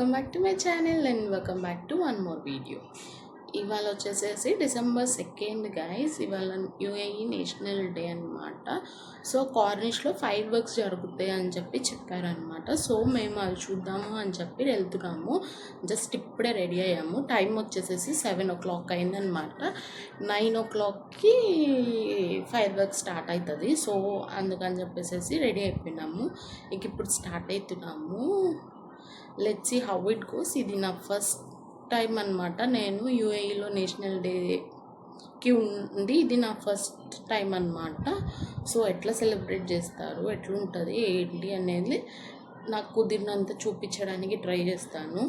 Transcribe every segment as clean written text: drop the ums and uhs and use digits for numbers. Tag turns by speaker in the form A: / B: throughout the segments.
A: Welcome back to my channel and welcome back to one more video. ఇవాళ వచ్చేసేసి December 2 guys, ఇవాళ UAE national day అనమాట. So కార్నిష్లో fire works జరుగుతాయి అని చెప్పి చెప్పారనమాట. సో మేము అది చూద్దాము అని చెప్పి వెళ్తున్నాము. జస్ట్ ఇప్పుడే రెడీ అయ్యాము. టైం వచ్చేసేసి 7 o'clock అయిందనమాట. 9 o'clockకి ఫైర్ వర్క్స్ స్టార్ట్ అవుతుంది. సో అందుకని చెప్పేసి రెడీ అయిపోయినాము. ఇంక ఇప్పుడు స్టార్ట్ అవుతున్నాము. Let's see how it goes. ఇది నా ఫస్ట్ టైం అనమాట. నేను యూఏఈలో నేషనల్ డేకి ఉండి ఇది నా ఫస్ట్ టైం అనమాట. సో ఎట్లా సెలబ్రేట్ చేస్తారు, ఎట్లుంటుంది ఏంటి అనేది నాకు కుదిరినంత చూపించడానికి ట్రై చేస్తాను.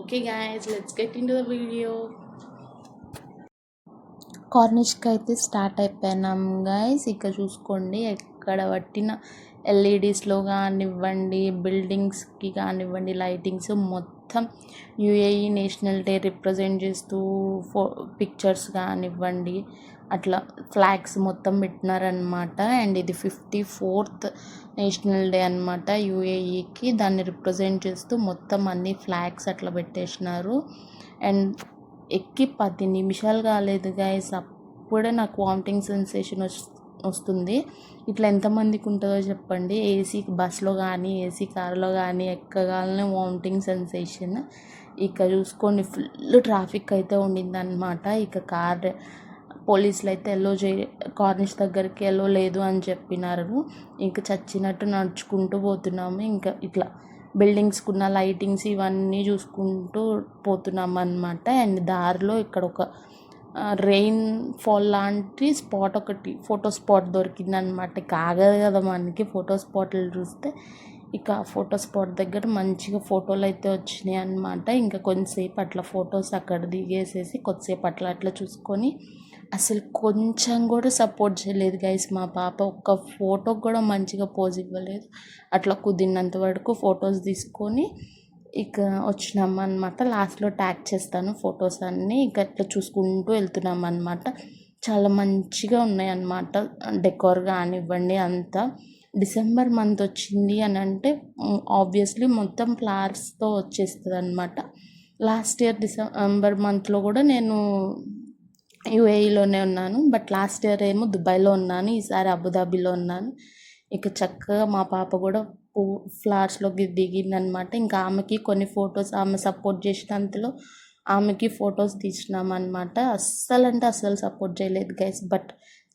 A: Okay guys, let's get into the video. కార్నిష్కి అయితే స్టార్ట్ అయిపోయినాం గైస్. ఇక చూసుకోండి, ఎక్కడ పట్టిన ఎల్ఈడీస్లో కానివ్వండి, బిల్డింగ్స్కి కానివ్వండి, లైటింగ్స్ మొత్తం యూఏఈ నేషనల్ డే రిప్రజెంట్ చేస్తూ పిక్చర్స్ కానివ్వండి, అట్లా ఫ్లాగ్స్ మొత్తం పెట్టినారనమాట. అండ్ ఇది 54th నేషనల్ డే అనమాట యూఏఈకి. దాన్ని రిప్రజెంట్ చేస్తూ మొత్తం అన్ని ఫ్లాగ్స్ అట్లా పెట్టేసినారు. అండ్ ఎక్కి 10 నిమిషాలు కాలేదు గైస్, అప్పుడే నాకు వామిటింగ్ సెన్సేషన్ వస్తుంది. ఇట్లా ఎంతమందికి ఉంటుందో చెప్పండి. ఏసీ బస్లో కానీ ఏసీ కార్లో కానీ ఎక్కగానే వామిటింగ్ సెన్సేషన్. ఇక చూసుకోండి, ఫుల్ ట్రాఫిక్ అయితే ఉండిందనమాట. ఇక పోలీసులు అయితే కార్నిష్ దగ్గరికి ఎల్లో లేదు అని చెప్పినారు. ఇంకా చచ్చినట్టు నడుచుకుంటూ పోతున్నాము. ఇంకా ఇట్లా బిల్డింగ్స్కున్న లైటింగ్స్ ఇవన్నీ చూసుకుంటూ పోతున్నాం అనమాట. అండ్ దారిలో ఇక్కడ ఒక రెయిన్ ఫాల్ లాంటి స్పాట్ ఒకటి ఫోటో స్పాట్ దొరికిందనమాట. ఇక ఆగదు కదా మనకి ఫోటో స్పాట్లు చూస్తే. ఇక ఫోటో స్పాట్ దగ్గర మంచిగా ఫోటోలు అయితే వచ్చినాయి అనమాట. ఇంకా కొంతసేపు అట్లా ఫొటోస్ అక్కడ దిగేసేసి కొద్దిసేపు అట్లా చూసుకొని, అసలు కొంచెం కూడా సపోర్ట్ చేయలేదు గైస్ మా పాప. ఒక్క ఫోటోకి కూడా మంచిగా పోజ్ ఇవ్వలేదు. అట్లా కుదిరినంత వరకు ఫొటోస్ తీసుకొని ఇక వచ్చినాం అనమాట. లాస్ట్లో ట్యాగ్ చేస్తాను ఫొటోస్ అన్నీ. ఇక అట్లా చూసుకుంటూ వెళ్తున్నాం అనమాట. చాలా మంచిగా ఉన్నాయి అన్నమాట. డెకోర్ కానివ్వండి అంతా. డిసెంబర్ మంత్ వచ్చింది అని అంటే ఆబ్వియస్లీ మొత్తం ఫ్లవర్స్తో వచ్చేస్తుంది అనమాట. లాస్ట్ ఇయర్ డిసెంబర్ మంత్లో కూడా నేను యూఏఈలోనే ఉన్నాను. బట్ లాస్ట్ ఇయర్ ఏమో దుబాయ్లో ఉన్నాను, ఈసారి అబుదాబిలో ఉన్నాను. ఇక చక్కగా మా పాప కూడా ఫ్లవర్స్లోకి దిగిందనమాట. ఇంకా ఆమెకి కొన్ని ఫొటోస్, ఆమె సపోర్ట్ చేసినంతలో ఆమెకి ఫొటోస్ తీసినామన్నమాట. అస్సలు సపోర్ట్ చేయలేదు గైస్, బట్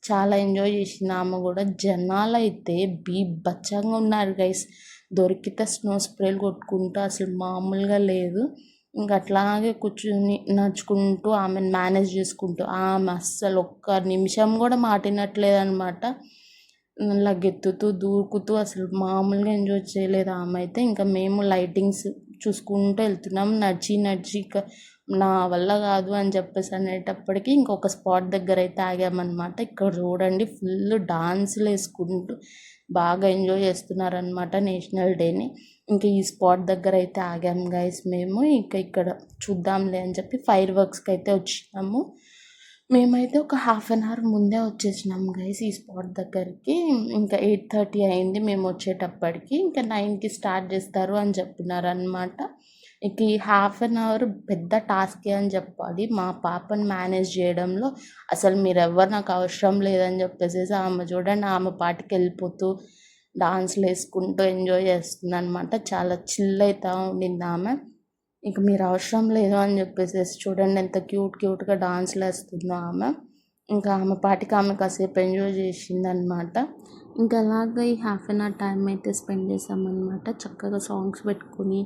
A: చాలా ఎంజాయ్ చేసింది ఆమె కూడా. జనాలు అయితే బీభత్సంగా ఉన్నారు గైస్. దొరికితే స్నో స్ప్రేలు కొట్టుకుంటూ అసలు మామూలుగా లేదు. ఇంకా అట్లాగే కూర్చుని నడుచుకుంటూ ఆమెను మేనేజ్ చేసుకుంటూ, ఆమె అస్సలు ఒక్క నిమిషం కూడా మాటినట్లేదనమాట. లగెత్తుతూ దూకుతూ అసలు మామూలుగా ఎంజాయ్ చేయలేదు ఆమె అయితే. ఇంకా మేము లైటింగ్స్ చూసుకుంటూ వెళ్తున్నాం. నడిచి ఇక నా వల్ల కాదు అని చెప్పేసి అనేటప్పటికీ ఇంకొక స్పాట్ దగ్గర అయితే ఆగామన్నమాట. ఇక్కడ చూడండి, ఫుల్ డాన్సులు వేసుకుంటూ బాగా ఎంజాయ్ చేస్తున్నారనమాట నేషనల్ డేని. ఇంకా ఈ స్పాట్ దగ్గర అయితే ఆగాము గైస్ మేము. ఇంకా ఇక్కడ చూద్దాంలే అని చెప్పి ఫైర్ వర్క్స్కి అయితే వచ్చినాము. మేమైతే ఒక 1/2 hour ముందే వచ్చేసినాం గైస్ ఈ స్పాట్ దగ్గరికి. ఇంకా 8:30 అయింది మేము వచ్చేటప్పటికి. ఇంకా 9కి స్టార్ట్ చేస్తారు అని చెప్పినారు అనమాట. ఇక ఈ 1/2 hour పెద్ద టాస్కే అని చెప్పాలి మా పాపను మేనేజ్ చేయడంలో. అసలు మీరెవ్వరు నాకు అవసరం లేదని చెప్పేసి ఆమె చూడండి, ఆమె పాటికి వెళ్ళిపోతూ డాన్స్లు వేసుకుంటూ ఎంజాయ్ చేస్తుంది అనమాట. చాలా చిల్ అవుతూ ఉండింది ఆమె. ఇక మీరు అవసరం లేదు అని చెప్పేసి చూడండి ఎంత క్యూట్గా డాన్స్లు వేస్తుందో ఆమె. ఇంకా ఆమె పాటికి ఆమె కాసేపు ఎంజాయ్ చేసిందనమాట. ఇంకా అలాగా ఈ 1/2 hour టైం అయితే స్పెండ్ చేసామన్నమాట. చక్కగా సాంగ్స్ పెట్టుకొని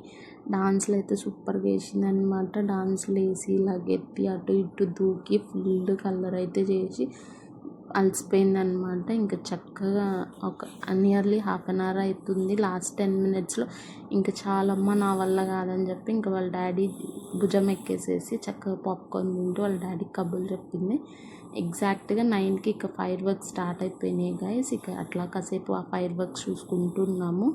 A: డాన్స్లు అయితే సూపర్గా వేసిందనమాట. డాన్స్లు వేసి లగెత్తి అటు ఇటు దూకి ఫుల్ కలర్ అయితే చేసి అలసిపోయిందనమాట. ఇంకా చక్కగా ఒక నియర్లీ 1/2 hour అవుతుంది. లాస్ట్ 10 minutesలో ఇంకా చాలమ్మ నా వల్ల కాదని చెప్పి ఇంకా వాళ్ళ డాడీ భుజం ఎక్కేసేసి చక్కగా పాప్కార్న్ తింటూ వాళ్ళ డాడీ కబుర్లు చెప్పింది. ఎగ్జాక్ట్గా 9కి ఇక ఫైర్ వర్క్స్ స్టార్ట్ అయిపోయినాయి గైస్. ఇక అట్లా కాసేపు ఆ ఫైర్ వర్క్స్ చూసుకుంటున్నాము.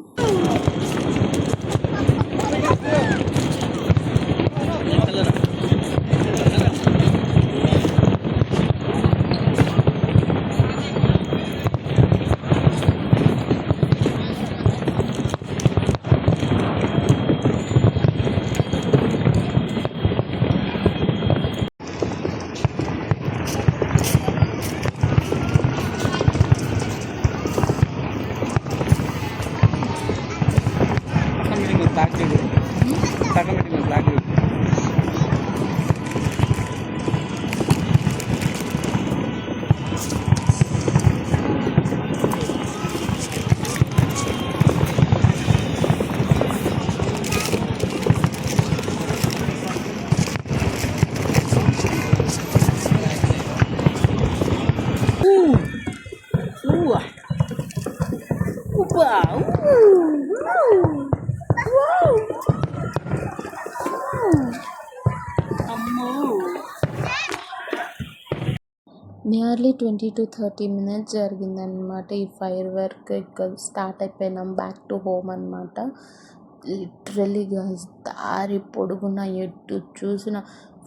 A: నియర్లీ 20 to 30 minutes జరిగిందనమాట ఈ ఫైర్ వర్క్. ఇక్కడ స్టార్ట్ అయిపోయినాం, బ్యాక్ టు హోమ్ అనమాట. లిటరలీ గైస్ దారి పొడుగున ఎటు చూసిన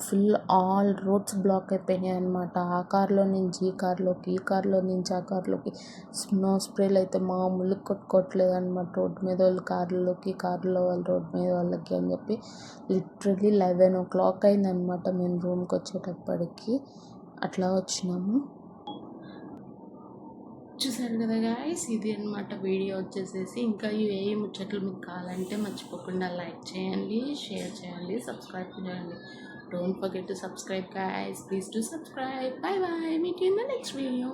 A: ఫుల్ ఆల్ రోడ్స్ బ్లాక్ అయిపోయినాయి అనమాట. ఆ కార్లో నుంచి ఈ కార్లోకి, ఈ కార్లో నుంచి ఆ కార్లోకి స్నో స్ప్రేలు అయితే మామూలు కొట్టుకోవట్లేదు అనమాట. రోడ్ మీద వాళ్ళు కార్లోకి, కార్లో వాళ్ళు రోడ్ మీద వాళ్ళకి అని చెప్పి లిటరలీ 11 o'clock అయిందనమాట మేము రూమ్కి వచ్చేటప్పటికి. అట్లా వచ్చినాము. చూసారు కదా గాయస్, ఇది అనమాట వీడియో వచ్చేసేసి. ఇంకా ఏ ముచ్చట్లు మీకు కావాలంటే మర్చిపోకుండా లైక్ చేయండి, షేర్ చేయండి, సబ్స్క్రైబ్ చేయండి. Don't forget to subscribe guys, please to subscribe. By by, meet you in the next video.